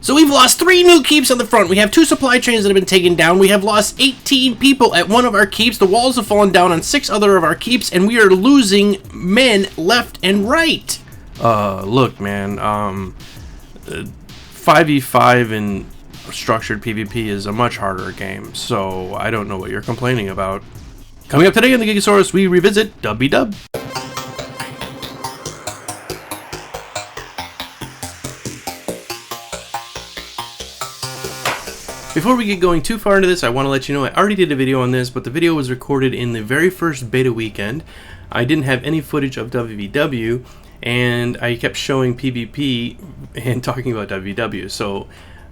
So we've lost 3 new keeps on the front. We have 2 supply trains that have been taken down. We have lost 18 people at one of our keeps. The walls have fallen down on 6 other of our keeps, and we are losing men left and right. Look, man, 5v5 in structured PvP is a much harder game, so I don't know what you're complaining about. Coming up today on the Geekasaurus, we revisit WvW. Before we get going too far into this, I want to let you know I already did a video on this, but the video was recorded in the very first beta weekend. I didn't have any footage of WvW, and I kept showing PvP and talking about WvW. So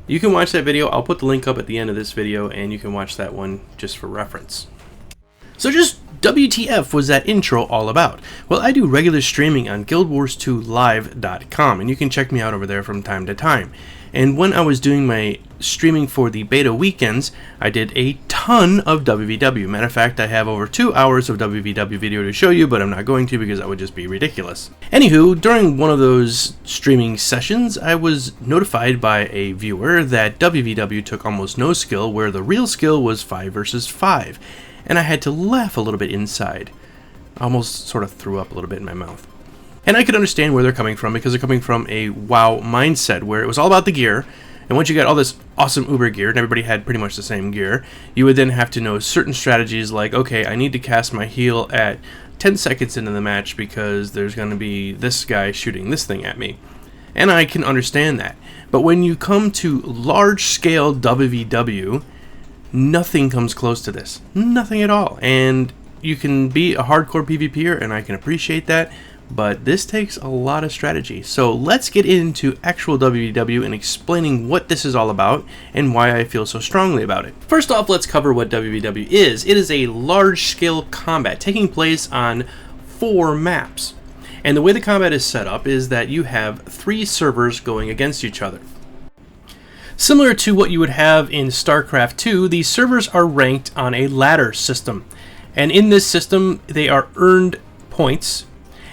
you can watch that video. I'll put the link up at the end of this video, and you can watch that one just for reference. So just WTF was that intro all about? Well, I do regular streaming on GuildWars2Live.com, and you can check me out over there from time to time. And when I was doing my streaming for the beta weekends, I did a ton of WvW. Matter of fact, I have over 2 hours of WvW video to show you, but I'm not going to because that would just be ridiculous. Anywho, during one of those streaming sessions, I was notified by a viewer that WvW took almost no skill, where the real skill was 5 versus 5. And I had to laugh a little bit inside. I almost sort of threw up a little bit in my mouth. And I could understand where they're coming from, because they're coming from a WoW mindset where it was all about the gear, and once you got all this awesome Uber gear and everybody had pretty much the same gear, you would then have to know certain strategies like, okay, I need to cast my heal at 10 seconds into the match because there's going to be this guy shooting this thing at me. And I can understand that. But when you come to large-scale WvW, nothing comes close to this. Nothing at all. And you can be a hardcore PvPer, and I can appreciate that, but this takes a lot of strategy. So let's get into actual WvW and explaining what this is all about and why I feel so strongly about it. First off, let's cover what WvW is. It is a large-scale combat taking place on 4 maps. And the way the combat is set up is that you have 3 servers going against each other. Similar to what you would have in StarCraft 2, these servers are ranked on a ladder system. And in this system, they are earned points,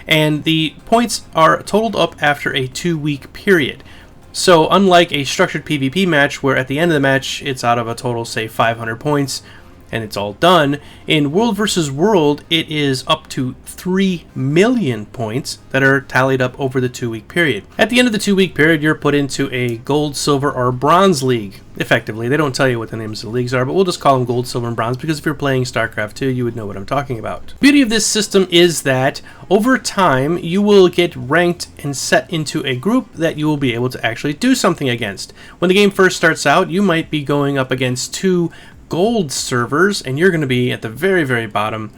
and the points are totaled up after a 2-week period. So unlike a structured PvP match where at the end of the match it's out of a total, say, 500 points and it's all done, in World vs. World it is up to 3 million points that are tallied up over the 2-week period. At the end of the 2-week period, you're put into a gold, silver, or bronze league. Effectively, they don't tell you what the names of the leagues are, but we'll just call them gold, silver, and bronze, because if you're playing StarCraft 2, you would know what I'm talking about. The beauty of this system is that over time, you will get ranked and set into a group that you will be able to actually do something against. When the game first starts out, you might be going up against 2 gold servers, and you're going to be at the very, very bottom,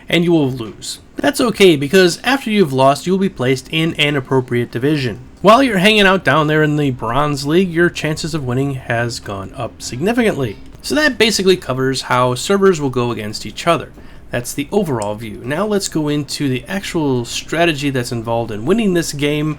and you will lose. That's okay, because after you've lost, you will be placed in an appropriate division. While you're hanging out down there in the Bronze League, your chances of winning has gone up significantly. So that basically covers how servers will go against each other. That's the overall view. Now let's go into the actual strategy that's involved in winning this game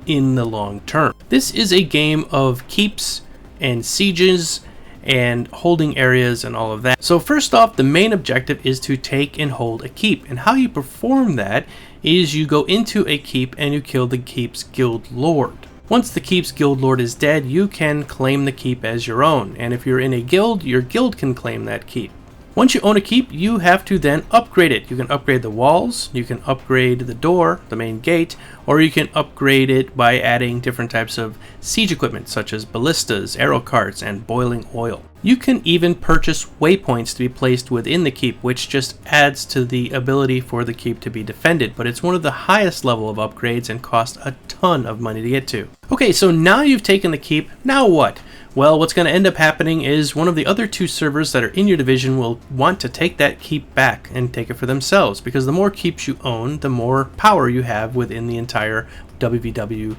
in the long term. This is a game of keeps and sieges and holding areas and all of that. So first off, the main objective is to take and hold a keep, and how you perform that is you go into a keep and you kill the keep's guild lord. Once the keep's guild lord is dead, you can claim the keep as your own, and if you're in a guild, your guild can claim that keep. Once you own a keep, you have to then upgrade it. You can upgrade the walls, you can upgrade the door, the main gate, or you can upgrade it by adding different types of siege equipment such as ballistas, arrow carts, and boiling oil. You can even purchase waypoints to be placed within the keep, which just adds to the ability for the keep to be defended, but it's one of the highest level of upgrades and costs a ton of money to get to. Okay, so now you've taken the keep, now what? Well, what's going to end up happening is one of the other 2 servers that are in your division will want to take that keep back and take it for themselves, because the more keeps you own, the more power you have within the entire WvW.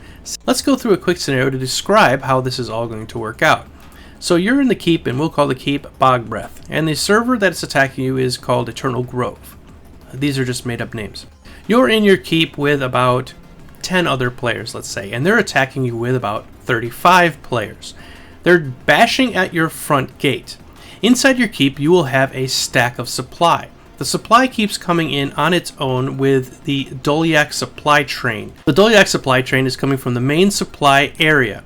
Let's go through a quick scenario to describe how this is all going to work out. So you're in the keep, and we'll call the keep Bog Breath, and the server that's attacking you is called Eternal Grove. These are just made up names. You're in your keep with about 10 other players, let's say, and they're attacking you with about 35 players. They're bashing at your front gate. Inside your keep, you will have a stack of supply. The supply keeps coming in on its own with the Dolyak supply train. The Dolyak supply train is coming from the main supply area.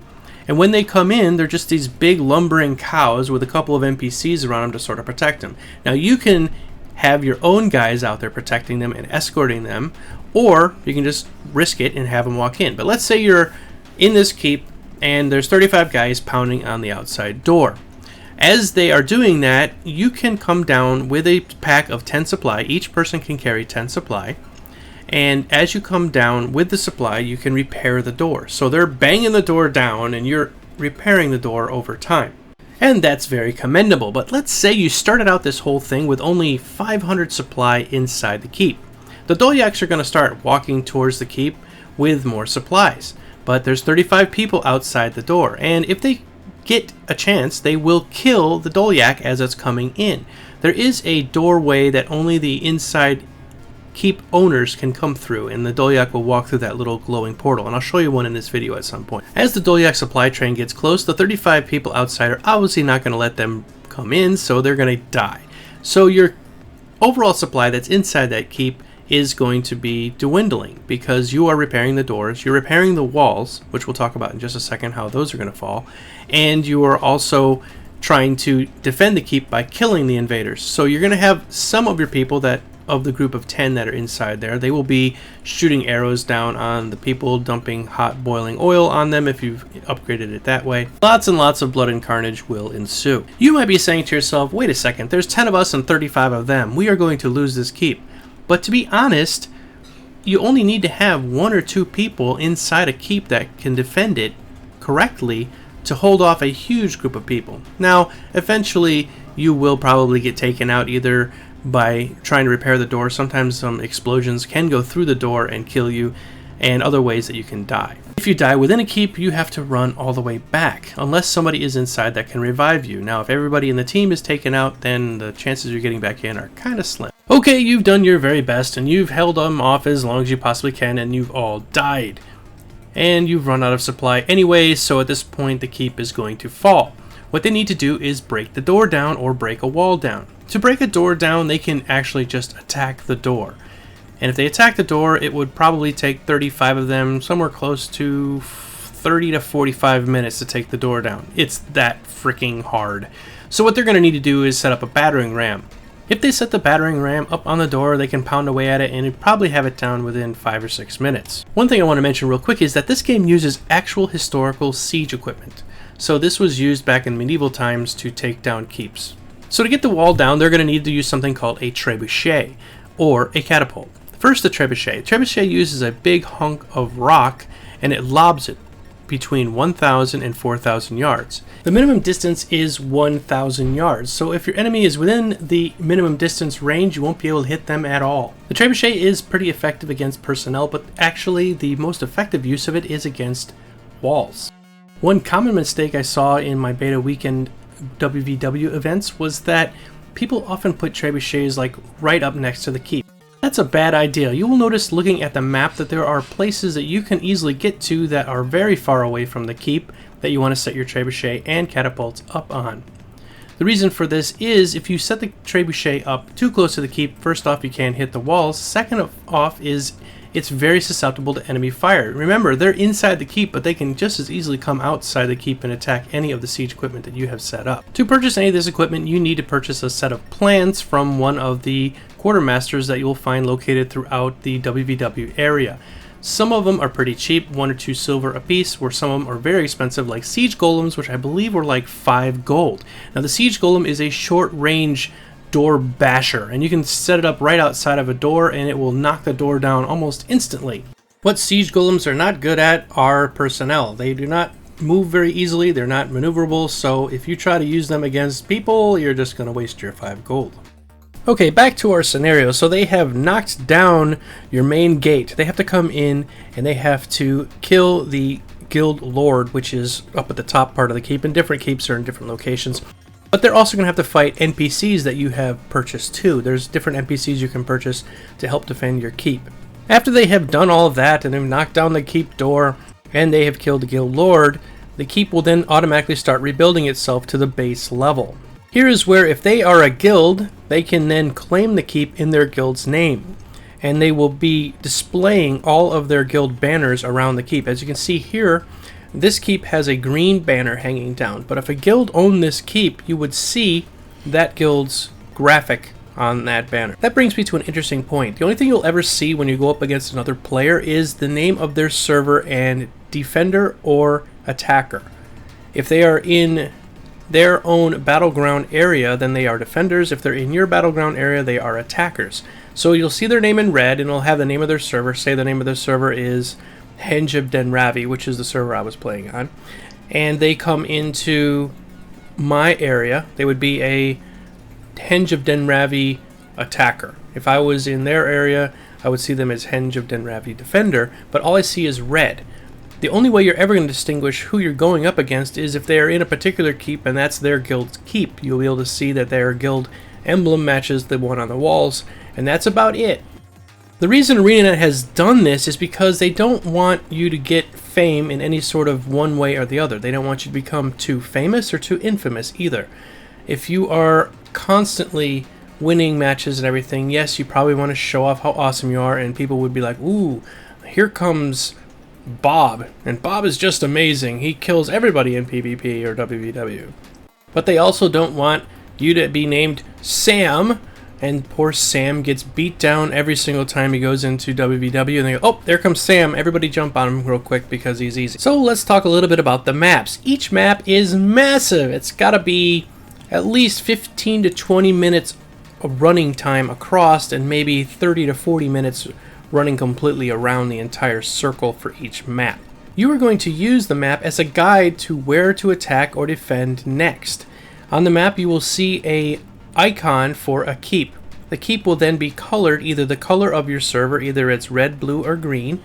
And when they come in, they're just these big lumbering cows with a couple of NPCs around them to sort of protect them. Now you can have your own guys out there protecting them and escorting them, or you can just risk it and have them walk in. But let's say you're in this keep and there's 35 guys pounding on the outside door. As they are doing that, you can come down with a pack of 10 supply. Each person can carry 10 supply. And as you come down with the supply, you can repair the door. So they're banging the door down and you're repairing the door over time. And that's very commendable. But let's say you started out this whole thing with only 500 supply inside the keep. The Dolyaks are going to start walking towards the keep with more supplies. But there's 35 people outside the door. And if they get a chance, they will kill the Dolyak as it's coming in. There is a doorway that only the inside keep owners can come through, and the Dolyak will walk through that little glowing portal, and I'll show you one in this video at some point. As the Dolyak supply train gets close, the 35 people outside are obviously not going to let them come in, so they're going to die. So your overall supply that's inside that keep is going to be dwindling because you are repairing the doors, you're repairing the walls, which we'll talk about in just a second how those are going to fall, and you are also trying to defend the keep by killing the invaders. So you're going to have some of your people that of the group of 10 that are inside there. They will be shooting arrows down on the people, dumping hot boiling oil on them if you've upgraded it that way. Lots and lots of blood and carnage will ensue. You might be saying to yourself, wait a second, there's 10 of us and 35 of them. We are going to lose this keep. But to be honest, you only need to have 1 or 2 people inside a keep that can defend it correctly to hold off a huge group of people. Now, eventually, you will probably get taken out either by trying to repair the door. Sometimes some explosions can go through the door and kill you, and other ways that you can die. If you die within a keep, you have to run all the way back, unless somebody is inside that can revive you. Now, if everybody in the team is taken out, then the chances you're getting back in are kind of slim. Okay, you've done your very best, and you've held them off as long as you possibly can, and you've all died. And you've run out of supply anyway, so at this point the keep is going to fall. What they need to do is break the door down or break a wall down. To break a door down, they can actually just attack the door. And if they attack the door, it would probably take 35 of them, somewhere close to 30 to 45 minutes to take the door down. It's that freaking hard. So what they're going to need to do is set up a battering ram. If they set the battering ram up on the door, they can pound away at it and probably have it down within 5 or 6 minutes. One thing I want to mention real quick is that this game uses actual historical siege equipment. So this was used back in medieval times to take down keeps. So to get the wall down, they're going to need to use something called a trebuchet, or a catapult. First, the trebuchet. Trebuchet uses a big hunk of rock, and it lobs it between 1,000 and 4,000 yards. The minimum distance is 1,000 yards, so if your enemy is within the minimum distance range, you won't be able to hit them at all. The trebuchet is pretty effective against personnel, but actually the most effective use of it is against walls. One common mistake I saw in my beta weekend WvW events was that people often put trebuchets like right up next to the keep. That's a bad idea. You will notice looking at the map that there are places that you can easily get to that are very far away from the keep that you want to set your trebuchet and catapults up on. The reason for this is if you set the trebuchet up too close to the keep, first off you can't hit the walls, second off is it's very susceptible to enemy fire. Remember, they're inside the keep, but they can just as easily come outside the keep and attack any of the siege equipment that you have set up. To purchase any of this equipment, you need to purchase a set of plans from one of the quartermasters that you'll find located throughout the WvW area. Some of them are pretty cheap, 1 or 2 silver a piece, where some of them are very expensive, like siege golems, which I believe were like 5 gold. Now the siege golem is a short range door basher, and you can set it up right outside of a door and it will knock the door down almost instantly. What siege golems are not good at are personnel. They do not move very easily, they're not maneuverable, so if you try to use them against people, you're just going to waste your 5 gold. Okay, back to our scenario. So they have knocked down your main gate. They have to come in and they have to kill the guild lord, which is up at the top part of the keep, and different keeps are in different locations. But they're also going to have to fight NPCs that you have purchased too. There's different NPCs you can purchase to help defend your keep. After they have done all of that and they've knocked down the keep door and they have killed the guild lord, the keep will then automatically start rebuilding itself to the base level. Here is where if they are a guild, they can then claim the keep in their guild's name. And they will be displaying all of their guild banners around the keep. As you can see here, this keep has a green banner hanging down. But if a guild owned this keep, you would see that guild's graphic on that banner. That brings me to an interesting point. The only thing you'll ever see when you go up against another player is the name of their server and defender or attacker. If they are in their own battleground area, then they are defenders. If they're in your battleground area, they are attackers. So you'll see their name in red, and it'll have the name of their server. Say the name of their server is WvW, which is the server I was playing on. And they come into my area, they would be a WvW attacker. If I was in their area, I would see them as WvW defender, but all I see is red. The only way you're ever going to distinguish who you're going up against is if they're in a particular keep and that's their guild's keep. You'll be able to see that their guild emblem matches the one on the walls, and that's about it. The reason ArenaNet has done this is because they don't want you to get fame in any sort of one way or the other. They don't want you to become too famous or too infamous either. If you are constantly winning matches and everything, yes, you probably want to show off how awesome you are, and people would be like, ooh, here comes Bob, and Bob is just amazing. He kills everybody in PvP or WvW. But they also don't want you to be named Sam, and poor Sam gets beat down every single time he goes into WvW, and they go, oh, there comes Sam, everybody jump on him real quick because he's easy. So let's talk a little bit about the maps. Each map is massive. It's got to be at least 15 to 20 minutes of running time across, and maybe 30 to 40 minutes running completely around the entire circle for each map. You are going to use the map as a guide to where to attack or defend next. On the map you will see a icon for a keep. The keep will then be colored either the color of your server, either it's red, blue, or green.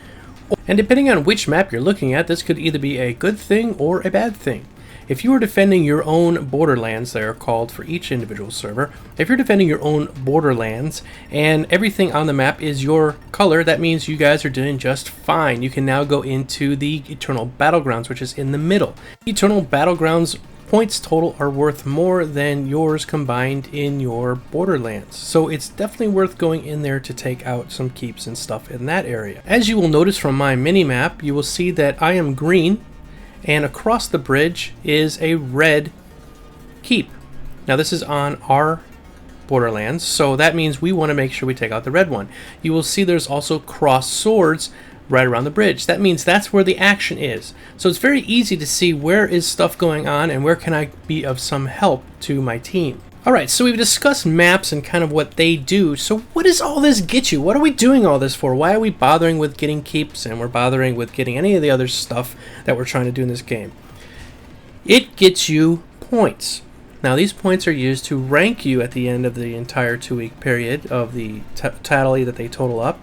And depending on which map you're looking at, this could either be a good thing or a bad thing. If you are defending your own borderlands, they are called for each individual server. If you're defending your own borderlands and everything on the map is your color, that means you guys are doing just fine. You can now go into the Eternal Battlegrounds, which is in the middle. Eternal Battlegrounds points total are worth more than yours combined in your borderlands. So it's definitely worth going in there to take out some keeps and stuff in that area. As you will notice from my mini-map, you will see that I am green, and across the bridge is a red keep. Now this is on our borderlands, so that means we want to make sure we take out the red one. You will see there's also crossed swords right around the bridge. That means that's where the action is. So it's very easy to see where is stuff going on and where can I be of some help to my team. Alright, so we've discussed maps and kind of what they do. So what does all this get you? What are we doing all this for? Why are we bothering with getting keeps and we're bothering with getting any of the other stuff that we're trying to do in this game? It gets you points. Now these points are used to rank you at the end of the entire 2-week period of the tally that they total up.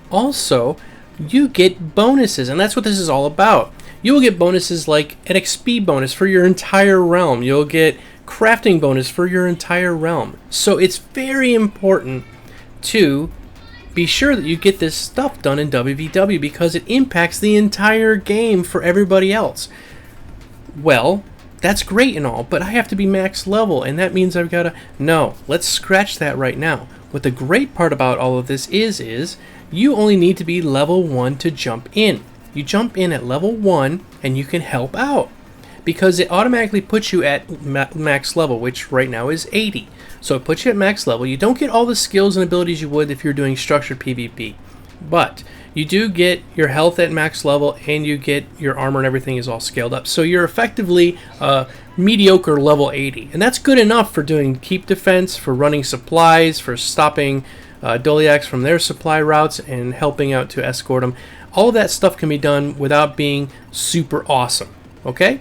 Also, you get bonuses, and that's what this is all about. You will get bonuses like an XP bonus for your entire realm. You'll get crafting bonus for your entire realm. So it's very important to be sure that you get this stuff done in WvW because it impacts the entire game for everybody else. Well, that's great and all, but I have to be max level, and that means I've got to... No, let's scratch that right now. What the great part about all of this is you only need to be level 1 to jump in. You jump in at level 1 and you can help out, because it automatically puts you at max level, which right now is 80. So it puts you at max level. You don't get all the skills and abilities you would if you're doing structured PvP, but you do get your health at max level and you get your armor and everything is all scaled up. So you're effectively mediocre level 80, and that's good enough for doing keep defense, for running supplies, for stopping Doliacs from their supply routes and helping out to escort them. All of that stuff can be done without being super awesome, okay?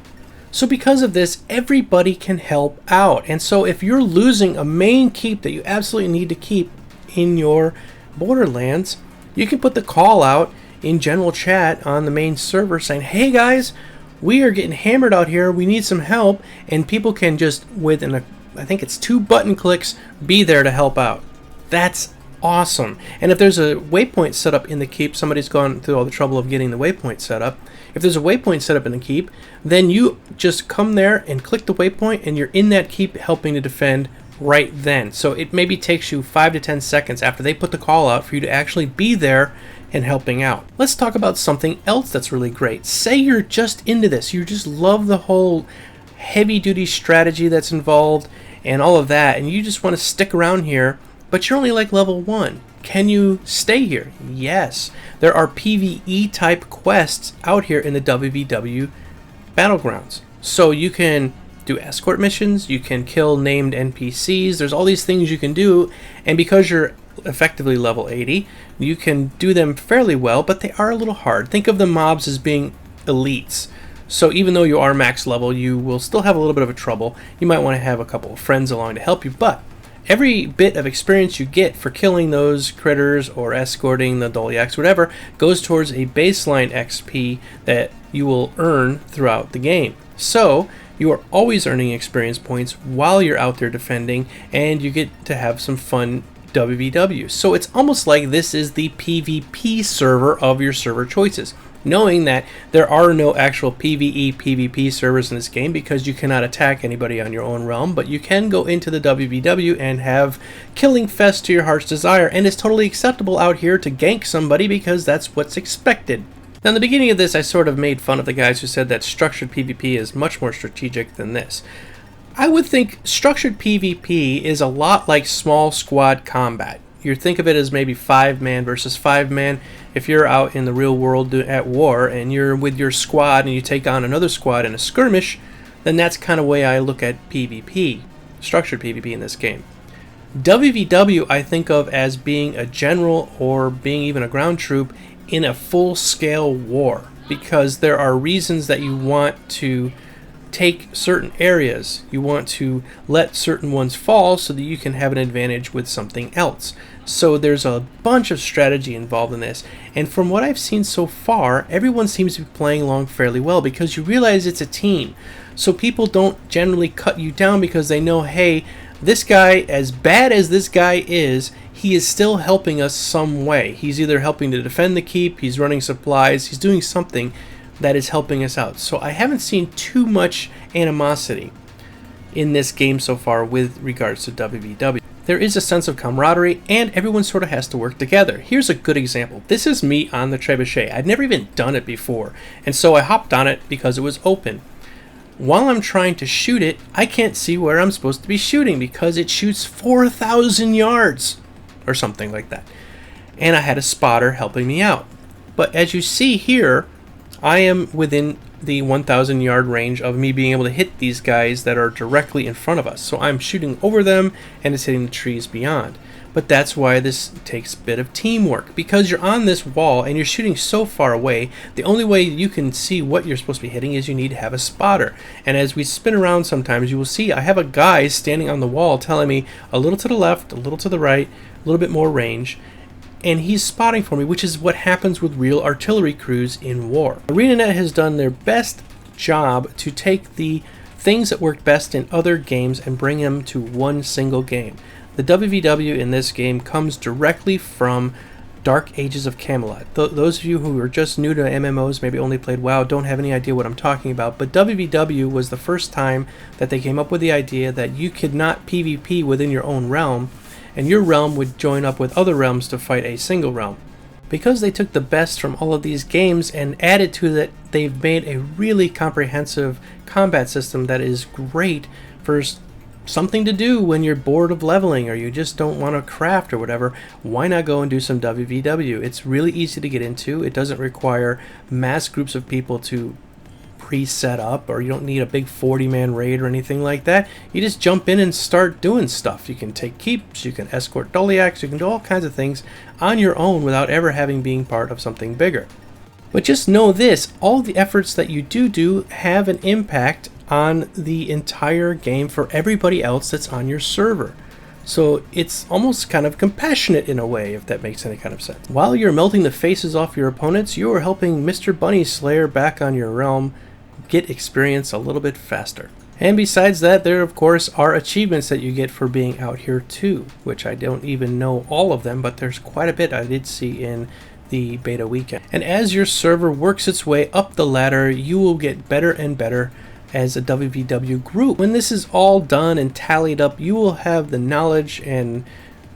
So because of this, everybody can help out. And so if you're losing a main keep that you absolutely need to keep in your Borderlands, you can put the call out in general chat on the main server saying, hey guys, we are getting hammered out here, we need some help, and people can just, I think it's 2 button clicks, be there to help out. That's awesome. And if there's a waypoint set up in the keep, somebody's gone through all the trouble of getting the waypoint set up. If there's a waypoint set up in the keep, then you just come there and click the waypoint and you're in that keep helping to defend right then. So it maybe takes you 5 to 10 seconds after they put the call out for you to actually be there and helping out. Let's talk about something else that's really great. Say you're just into this, you just love the whole heavy-duty strategy that's involved and all of that, and you just want to stick around here, but you're only like level 1. Can you stay here? Yes. There are PvE type quests out here in the WvW battlegrounds. So you can do escort missions, you can kill named NPCs, there's all these things you can do, and because you're effectively level 80, you can do them fairly well, but they are a little hard. Think of the mobs as being elites. So even though you are max level, you will still have a little bit of a trouble. You might want to have a couple of friends along to help you, but every bit of experience you get for killing those critters or escorting the Doliacs, whatever, goes towards a baseline XP that you will earn throughout the game. So you are always earning experience points while you're out there defending, and you get to have some fun WvW. So it's almost like this is the PvP server of your server choices, knowing that there are no actual PvE PvP servers in this game because you cannot attack anybody on your own realm, but you can go into the WvW and have killing fest to your heart's desire, and it's totally acceptable out here to gank somebody because that's what's expected. Now, in the beginning of this, I sort of made fun of the guys who said that structured PvP is much more strategic than this. I would think structured PvP is a lot like small squad combat. You think of it as maybe 5-man versus 5-man. If you're out in the real world at war and you're with your squad and you take on another squad in a skirmish, then that's kind of the way I look at PvP, structured PvP in this game. WvW I think of as being a general or being even a ground troop in a full-scale war, because there are reasons that you want to take certain areas. You want to let certain ones fall so that you can have an advantage with something else. So there's a bunch of strategy involved in this, and from what I've seen so far, everyone seems to be playing along fairly well because you realize it's a team. So people don't generally cut you down because they know, hey, this guy, as bad as this guy is, he is still helping us some way. He's either helping to defend the keep, he's running supplies, he's doing something that is helping us out. So I haven't seen too much animosity in this game so far with regards to WvW. There is a sense of camaraderie, and everyone sort of has to work together. Here's a good example. This is me on the trebuchet. I'd never even done it before, and so I hopped on it because it was open. While I'm trying to shoot it, I can't see where I'm supposed to be shooting because it shoots 4,000 yards or something like that. And I had a spotter helping me out. But as you see here, I am within the 1,000 yard range of me being able to hit these guys that are directly in front of us. So I'm shooting over them and it's hitting the trees beyond. But that's why this takes a bit of teamwork, because you're on this wall and you're shooting so far away. The only way you can see what you're supposed to be hitting is you need to have a spotter. And as we spin around sometimes, you will see I have a guy standing on the wall telling me a little to the left, a little to the right, a little bit more range, and he's spotting for me, which is what happens with real artillery crews in war. ArenaNet has done their best job to take the things that work best in other games and bring them to one single game. The WvW in this game comes directly from Dark Ages of Camelot. Those of you who are just new to MMOs, maybe only played WoW, don't have any idea what I'm talking about, but WvW was the first time that they came up with the idea that you could not PvP within your own realm, and your realm would join up with other realms to fight a single realm. Because they took the best from all of these games and added to that, they've made a really comprehensive combat system that is great for something to do when you're bored of leveling or you just don't want to craft or whatever. Why not go and do some WvW? It's really easy to get into. It doesn't require mass groups of people to pre-set up, or you don't need a big 40-man raid or anything like that. You just jump in and start doing stuff. You can take keeps, you can escort Doliacs, you can do all kinds of things on your own without ever having been part of something bigger. But just know this, all the efforts that you do have an impact on the entire game for everybody else that's on your server. So it's almost kind of compassionate in a way, if that makes any kind of sense. While you're melting the faces off your opponents, you are helping Mr. Bunny Slayer back on your realm get experience a little bit faster. And besides that, there of course are achievements that you get for being out here too, which I don't even know all of them, but there's quite a bit I did see in the beta weekend. And as your server works its way up the ladder, you will get better and better as a WvW group. When this is all done and tallied up, you will have the knowledge and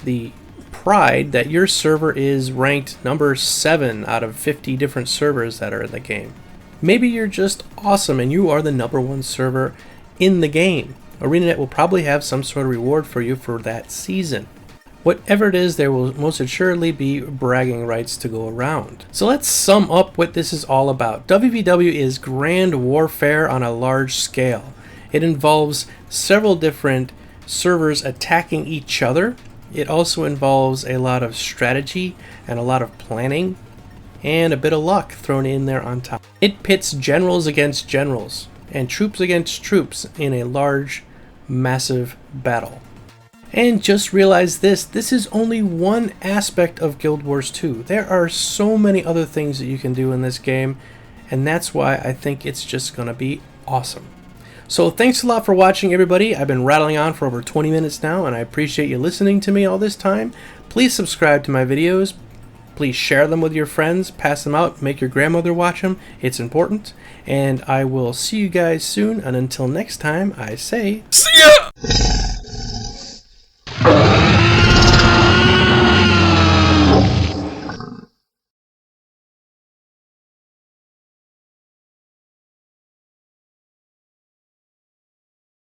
the pride that your server is ranked number 7 out of 50 different servers that are in the game. Maybe you're just awesome and you are the number 1 server in the game. ArenaNet will probably have some sort of reward for you for that season. Whatever it is, there will most assuredly be bragging rights to go around. So let's sum up what this is all about. WvW is grand warfare on a large scale. It involves several different servers attacking each other. It also involves a lot of strategy and a lot of planning and a bit of luck thrown in there on top. It pits generals against generals and troops against troops in a large, massive battle. And just realize this is only one aspect of Guild Wars 2. There are so many other things that you can do in this game, and that's why I think it's just gonna be awesome. So thanks a lot for watching, everybody. I've been rattling on for over 20 minutes now, and I appreciate you listening to me all this time. Please subscribe to my videos. Please share them with your friends, pass them out, make your grandmother watch them. It's important. And I will see you guys soon, and until next time, I say, see ya!